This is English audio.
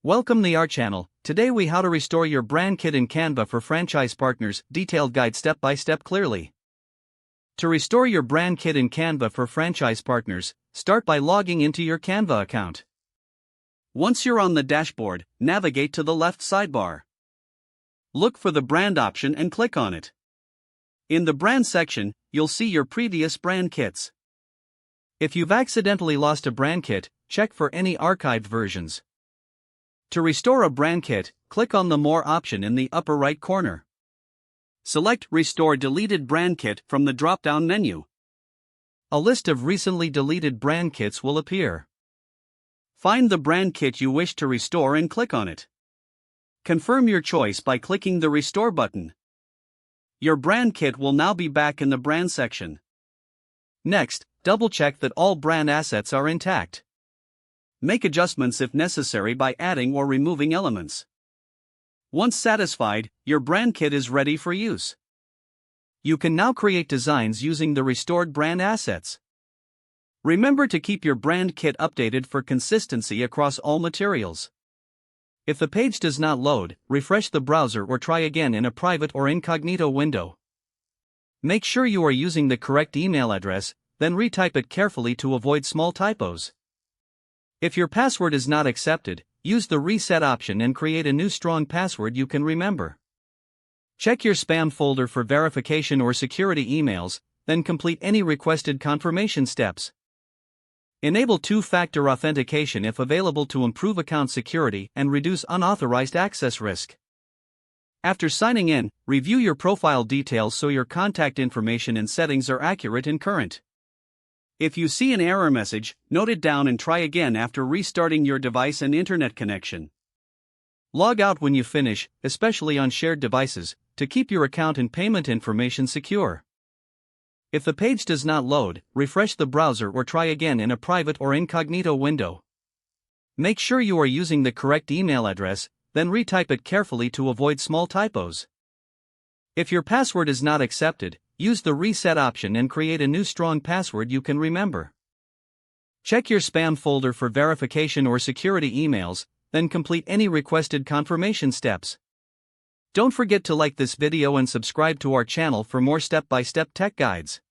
Welcome to our channel. Today we how to restore your brand kit in Canva for franchise partners, detailed guide step by step clearly. To restore your brand kit in Canva for franchise partners, start by logging into your Canva account. Once you're on the dashboard, navigate to the left sidebar. Look for the brand option and click on it. In the brand section, you'll see your previous brand kits. If you've accidentally lost a brand kit, check for any archived versions. To restore a brand kit, click on the More option in the upper right corner. Select Restore Deleted Brand Kit from the drop-down menu. A list of recently deleted brand kits will appear. Find the brand kit you wish to restore and click on it. Confirm your choice by clicking the Restore button. Your brand kit will now be back in the brand section. Next, double-check that all brand assets are intact. Make adjustments if necessary by adding or removing elements. Once satisfied, your brand kit is ready for use. You can now create designs using the restored brand assets. Remember to keep your brand kit updated for consistency across all materials. If the page does not load, refresh the browser or try again in a private or incognito window. Make sure you are using the correct email address, then retype it carefully to avoid small typos. If your password is not accepted, use the Reset option and create a new strong password you can remember. Check your spam folder for verification or security emails, then complete any requested confirmation steps. Enable two-factor authentication if available to improve account security and reduce unauthorized access risk. After signing in, review your profile details so your contact information and settings are accurate and current. If you see an error message, note it down and try again after restarting your device and internet connection. Log out when you finish, especially on shared devices, to keep your account and payment information secure. If the page does not load, refresh the browser or try again in a private or incognito window. Make sure you are using the correct email address, then retype it carefully to avoid small typos. If your password is not accepted, use the Reset option and create a new strong password you can remember. Check your spam folder for verification or security emails, then complete any requested confirmation steps. Don't forget to like this video and subscribe to our channel for more step-by-step tech guides.